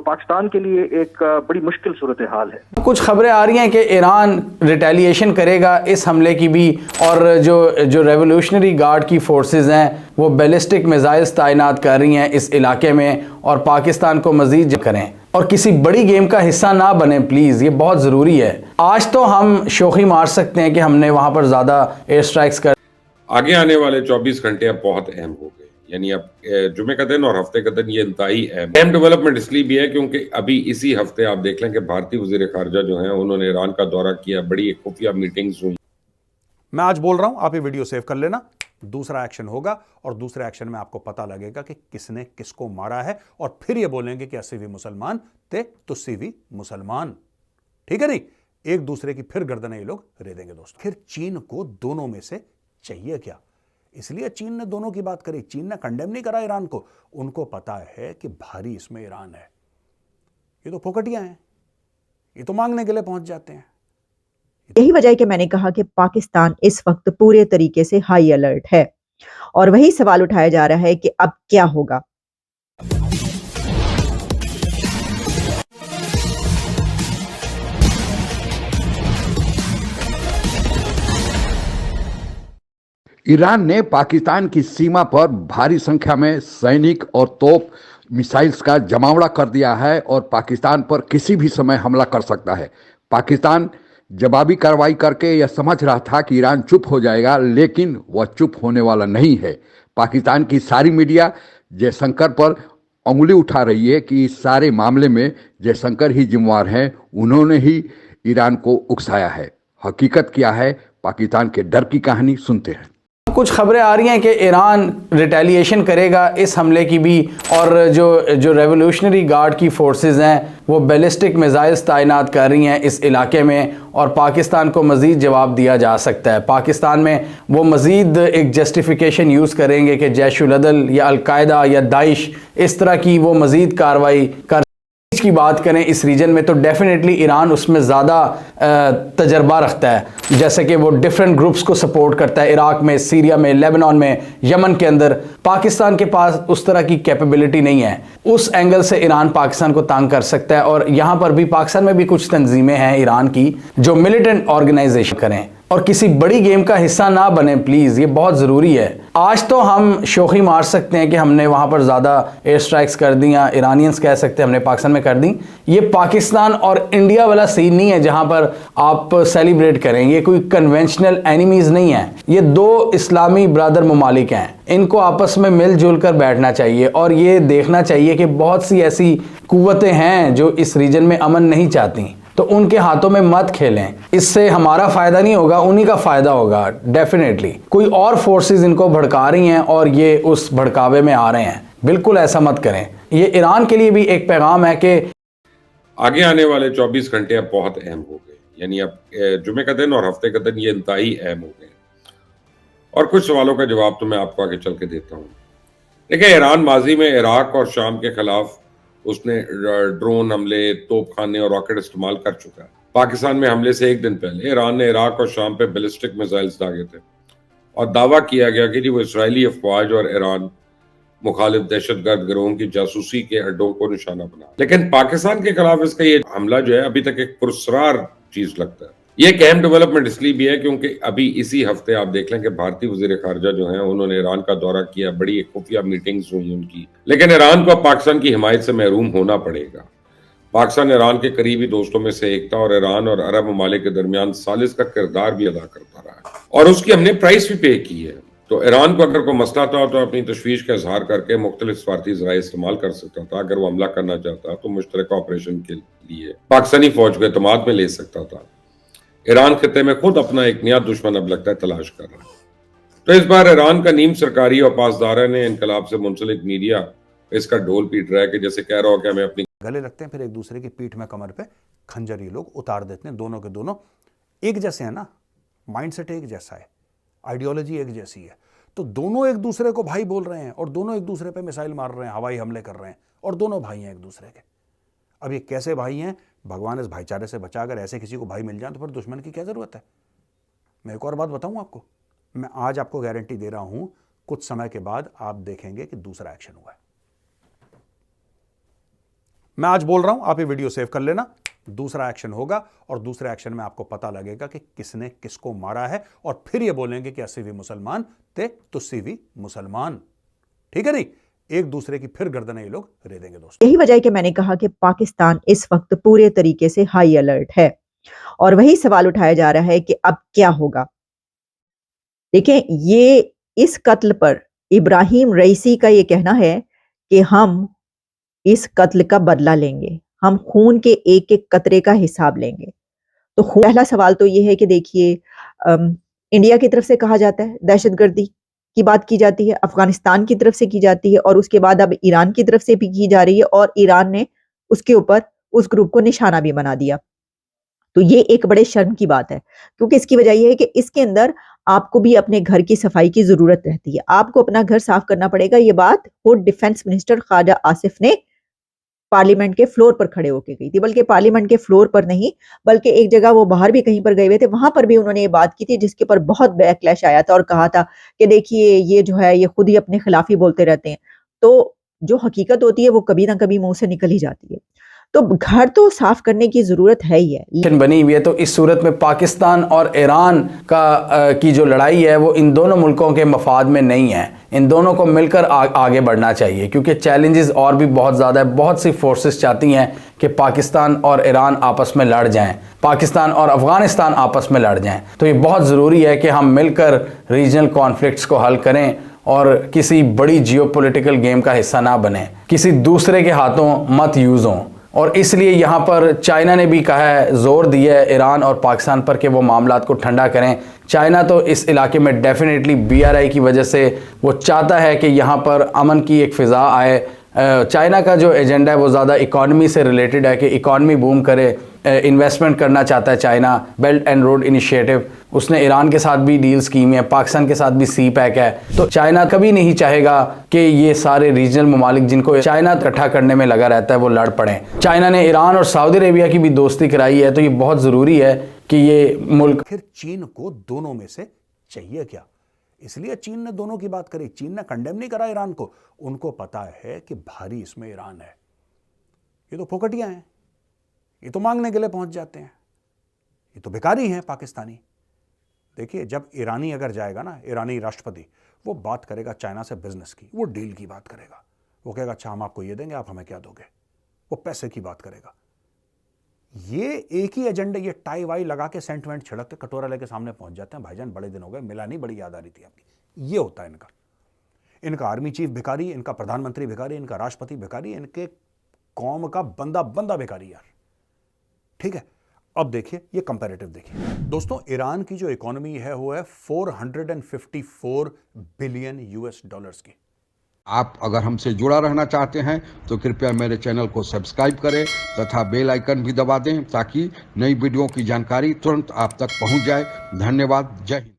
पाकिस्तान के लिए एक बड़ी मुश्किल सूरत हाल है। कुछ खबरें आ रही हैं कि ईरान रिटेलिएशन करेगा इस हमले की भी, और जो रेवोल्यूशनरी गार्ड की फोर्सेस हैं वो बैलिस्टिक मिसाइल्स तैनात कर रही हैं इस इलाके में, और पाकिस्तान को मजीद करें और किसी बड़ी गेम का हिस्सा ना बने प्लीज़, ये बहुत ज़रूरी है। आज तो हम शोखी मार सकते हैं कि हमने वहाँ पर ज़्यादा एयर स्ट्राइक्स कर। आगे आने वाले 24 घंटे अब बहुत अहम हो गए, यानी अब जुमे का दिन और हफ्ते का दिन ये इंतहाई अहम डेवलपमेंट इसलिए भी है क्योंकि अभी इसी हफ्ते आप देख लें कि भारतीय वजीर खारजा जो हैं उन्होंने ईरान का दौरा किया, बड़ी खुफिया मीटिंग्स हुई। मैं आज बोल रहा हूं, आप ये वीडियो सेव कर लेना, दूसरा एक्शन होगा और दूसरे एक्शन में आपको पता लगेगा कि किसने किसको मारा है, और फिर ये बोलेंगे कि अस्सी भी मुसलमान थे तुस्सी भी मुसलमान। ठीक है नहीं, एक दूसरे की फिर गर्दनें ये लोग रेदेंगे दोस्तों। फिर चीन को दोनों में से चाहिए क्या, इसलिए चीन ने दोनों की बात करी। चीन ने कंडेम नहीं करा ईरान को, उनको पता है कि भारी इसमें ईरान है। ये तो फोकटियां हैं, ये तो मांगने के लिए पहुंच जाते हैं। यही वजह है कि मैंने कहा कि पाकिस्तान इस वक्त पूरे तरीके से हाई अलर्ट है, और वही सवाल उठाया जा रहा है कि अब क्या होगा। ईरान ने पाकिस्तान की सीमा पर भारी संख्या में सैनिक और तोप मिसाइल्स का जमावड़ा कर दिया है और पाकिस्तान पर किसी भी समय हमला कर सकता है। पाकिस्तान जवाबी कार्रवाई करके यह समझ रहा था कि ईरान चुप हो जाएगा, लेकिन वह चुप होने वाला नहीं है। पाकिस्तान की सारी मीडिया जयशंकर पर उंगली उठा रही है कि इस सारे मामले में जयशंकर ही जिम्मेवार हैं, उन्होंने ही ईरान को उकसाया है। हकीकत क्या है, पाकिस्तान के डर की कहानी सुनते हैं। कुछ खबरें आ रही हैं कि ईरान रिटेलिएशन करेगा इस हमले की भी, और जो रेवोल्यूशनरी गार्ड की फोर्सेस हैं वो बैलिस्टिक मिसाइल्स तैनात कर रही हैं इस इलाके में, और पाकिस्तान को मज़ीद जवाब दिया जा सकता है। पाकिस्तान में वो मज़ीद एक जस्टिफिकेशन यूज़ करेंगे कि जैश-उल अदल या अलकायदा या दाइश इस तरह की वो मज़ीद कार्रवाई कर की बात करें इस रीजन में, तो डेफिनेटली ईरान उसमें ज़्यादा तजर्बा रखता है, जैसे कि वो डिफरेंट ग्रुप्स को सपोर्ट करता है इराक में, सीरिया में, लेबनान में, यमन के अंदर। पाकिस्तान के पास उस तरह की कैपेबिलिटी नहीं है। उस एंगल से ईरान पाकिस्तान को तंग कर सकता है, और यहाँ पर भी पाकिस्तान में भी कुछ तंजीमें हैं ईरान की जो मिलिटेंट ऑर्गेनाइजेशन करें और किसी बड़ी गेम का हिस्सा ना बने प्लीज़, ये बहुत ज़रूरी है। आज तो हम शोखी मार सकते हैं कि हमने वहाँ पर ज़्यादा एयर स्ट्राइक्स कर दी, या ईरानियंस कह सकते हैं हमने पाकिस्तान में कर दी। ये पाकिस्तान और इंडिया वाला सीन नहीं है जहाँ पर आप सेलिब्रेट करें। ये कोई कन्वेंशनल एनिमीज़ नहीं है, ये दो इस्लामी ब्रदर ममालिक हैं। इनको आपस में मिलजुल कर बैठना चाहिए, और ये देखना चाहिए कि बहुत सी ऐसी कुव्वतें हैं जो इस रीजन में अमन नहीं चाहती, तो उनके हाथों में मत खेलें। इससे हमारा फायदा नहीं होगा, उन्हीं का फायदा होगा डेफिनेटली। कोई और फोर्सेस इनको भड़का रही हैं और ये उस भड़कावे में आ रहे हैं, बिल्कुल ऐसा मत करें। ये ईरान के लिए भी एक पैगाम है कि आगे आने वाले 24 घंटे अब बहुत अहम हो गए, यानी अब जुमे का दिन और हफ्ते का दिन ये इंतहाई अहम हो गए, और कुछ सवालों का जवाब तो मैं आपको आगे चल के देता हूँ। देखिए, ईरान माजी में इराक और शाम के खिलाफ उसने ड्रोन हमले, तोपखाने और रॉकेट इस्तेमाल कर चुका है। पाकिस्तान में हमले से एक दिन पहले ईरान ने इराक और शाम पे बैलिस्टिक मिसाइल्स दागे थे, और दावा किया गया कि वो इसराइली अफवाज और ईरान मुखालिफ दहशतगर्द गिरोहों की जासूसी के अड्डों को निशाना बना। लेकिन पाकिस्तान के खिलाफ इसका ये हमला जो है अभी तक एक पुरस्कार चीज लगता है। ये एक अहम डेवलपमेंट इसलिए भी है क्योंकि अभी इसी हफ्ते आप देख लें कि भारतीय वजीर खारजा जो हैं उन्होंने ईरान का दौरा किया, बड़ी खुफिया मीटिंग्स हुई उनकी। लेकिन ईरान को पाकिस्तान की हिमायत से महरूम होना पड़ेगा। पाकिस्तान ईरान के करीबी दोस्तों में से एक था, और ईरान और अरब ममालिक के दरमियान सालिस का किरदार भी अदा करता रहा है, और उसकी हमने प्राइस भी पे की है। तो ईरान को अगर कोई मसला था तो अपनी तशवीश का इजहार करके मुख्तलिफ स्वार्थी ज़राए इस्तेमाल कर सकता था। अगर वो हमला करना चाहता तो मुश्तरका ऑपरेशन के लिए पाकिस्तानी फौज को एतमाद में ले सकता था। ईरान खिते में खुद अपना एक नया दुश्मन अब लगता है तलाश कर रहा है। तो इस बार ईरान का नीम सरकारी और पासदारा ने इनकलाब से मुंसलिक मीडिया इसका ढोल पीट रहा है कि जैसे कह रहा हो कि हमें अपनी गले लगते हैं, फिर एक दूसरे की पीठ में, कमर पे खंजर ये लोग उतार देते हैं। दोनों के दोनों एक जैसे हैं ना, माइंडसेट एक जैसा है, आइडियोलॉजी एक जैसी है, तो दोनों एक दूसरे को भाई बोल रहे हैं और दोनों एक दूसरे पे मिसाइल मार रहे हैं, हवाई हमले कर रहे हैं, और दोनों भाई हैं एक दूसरे के। अब ये कैसे भाई हैं? भगवान इस भाईचारे से बचा। अगर ऐसे किसी को भाई मिल जाए तो फिर दुश्मन की क्या जरूरत है? मैं एक और बात बताऊं आपको, मैं आज आपको गारंटी दे रहा हूं, कुछ समय के बाद आप देखेंगे कि दूसरा एक्शन हुआ है। मैं आज बोल रहा हूं, आप ये वीडियो सेव कर लेना। दूसरा एक्शन होगा और दूसरे एक्शन में आपको पता लगेगा कि किसने किसको मारा है, और फिर ये बोलेंगे कि असी भी मुसलमान ते तुसी भी मुसलमान। ठीक है नहीं, एक दूसरे की फिर गर्दनें ये लोग रेदेंगे दोस्तों। यही वजह है कि मैंने कहा कि पाकिस्तान इस वक्त पूरे तरीके से हाई अलर्ट है और वही सवाल उठाया जा रहा है कि अब क्या होगा। देखें, ये इस कत्ल पर इब्राहिम रईसी का ये कहना है कि हम इस कत्ल का बदला लेंगे, हम खून के एक एक कतरे का हिसाब लेंगे। तो पहला सवाल तो ये है कि देखिए, इंडिया की तरफ से कहा जाता है, दहशतगर्दी की बात की जाती है, अफगानिस्तान की तरफ से की जाती है, और उसके बाद अब ईरान की तरफ से भी की जा रही है, और ईरान ने उसके ऊपर उस ग्रुप को निशाना भी बना दिया। तो ये एक बड़े शर्म की बात है, क्योंकि इसकी वजह यह है कि इसके अंदर आपको भी अपने घर की सफाई की जरूरत रहती है, आपको अपना घर साफ करना पड़ेगा। ये बात वो डिफेंस मिनिस्टर ख्वाजा आसिफ ने पार्लियामेंट के फ्लोर पर खड़े होकर गई थी, बल्कि पार्लियामेंट के फ्लोर पर नहीं, बल्कि एक जगह वो बाहर भी कहीं पर गए हुए थे, वहां पर भी उन्होंने ये बात की थी, जिसके ऊपर बहुत बैकलैश आया था और कहा था कि देखिए ये जो है ये खुद ही अपने खिलाफ ही बोलते रहते हैं। तो जो हकीकत होती है वो कभी ना कभी मुंह से निकल ही जाती है। तो घर तो साफ करने की जरूरत है ही है। बनी हुई है, तो इस सूरत में पाकिस्तान और ईरान की जो लड़ाई है वो इन दोनों मुल्कों के मफाद में नहीं है। इन दोनों को मिलकर आगे बढ़ना चाहिए, क्योंकि चैलेंजेस और भी बहुत ज़्यादा है। बहुत सी फोर्सेस चाहती हैं कि पाकिस्तान और ईरान आपस में लड़ जाएं, पाकिस्तान और अफगानिस्तान आपस में लड़ जाएं। तो ये बहुत ज़रूरी है कि हम मिलकर रीजनल कॉन्फ्लिक्ट्स को हल करें और किसी बड़ी जियोपॉलिटिकल गेम का हिस्सा ना बने, किसी दूसरे के हाथों मत यूज़ हों। और इसलिए यहाँ पर चाइना ने भी कहा है, जोर दिया है ईरान और पाकिस्तान पर कि वो मामलात को ठंडा करें। चाइना तो इस इलाके में डेफिनेटली BRI की वजह से वो चाहता है कि यहाँ पर अमन की एक फ़िज़ा आए। चाइना का जो एजेंडा है वो ज़्यादा इकॉनमी से रिलेटेड है कि इकॉनमी बूम करे, इन्वेस्टमेंट करना चाहता है China. Belt and road initiative, उसने ईरान के साथ भी डील्स की है, पाकिस्तान के साथ भी CPEC है। तो चाइना कभी नहीं चाहेगा कि ये सारे रीजनल ममालिक जिनको चाइना इकट्ठा करने में लगा रहता है वो लड़ पड़ें। चाइना ने ईरान और सऊदी अरेबिया की भी दोस्ती कराई है, तो ये बहुत ज़रूरी है कि ये मुल्क। फिर चीन को दोनों में से चाहिए क्या? इसलिए चीन ने दोनों की बात करी। चीन ने कंडेम नहीं करा ईरान को, उनको पता है कि भारी इसमें ईरान है। ये तो फोकटियां हैं, ये तो मांगने के लिए पहुंच जाते हैं, ये तो बेकारी हैं पाकिस्तानी। देखिए, जब ईरानी अगर जाएगा ना, ईरानी राष्ट्रपति, वो बात करेगा चाइना से बिजनेस की, वो डील की बात करेगा। वो कहेगा अच्छा हम आपको ये देंगे, आप हमें क्या दोगे। वो पैसे की बात करेगा। ये एक ही एजेंडा, ये टाई वाई लगा के सेंट वेंट छिड़क के कटोरा लेके सामने पहुंच जाते हैं। भाईजान बड़े दिन हो गए, मिला नहीं, बड़ी याद आ रही थी आपकी। ये होता है इनका आर्मी चीफ भिखारी, इनका प्रधानमंत्री भिखारी, इनका राष्ट्रपति भिखारी, इनके कौम का बंदा बंदा भिखारी यार। ठीक है, अब देखिए ये कंपैरेटिव देखिए दोस्तों। ईरान की जो इकोनॉमी है वो है 454 बिलियन US की। आप अगर हमसे जुड़ा रहना चाहते हैं तो कृपया मेरे चैनल को सब्सक्राइब करें तथा बेल आइकन भी दबा दें, ताकि नई वीडियो की जानकारी तुरंत आप तक पहुंच जाए। धन्यवाद। जय हिंद।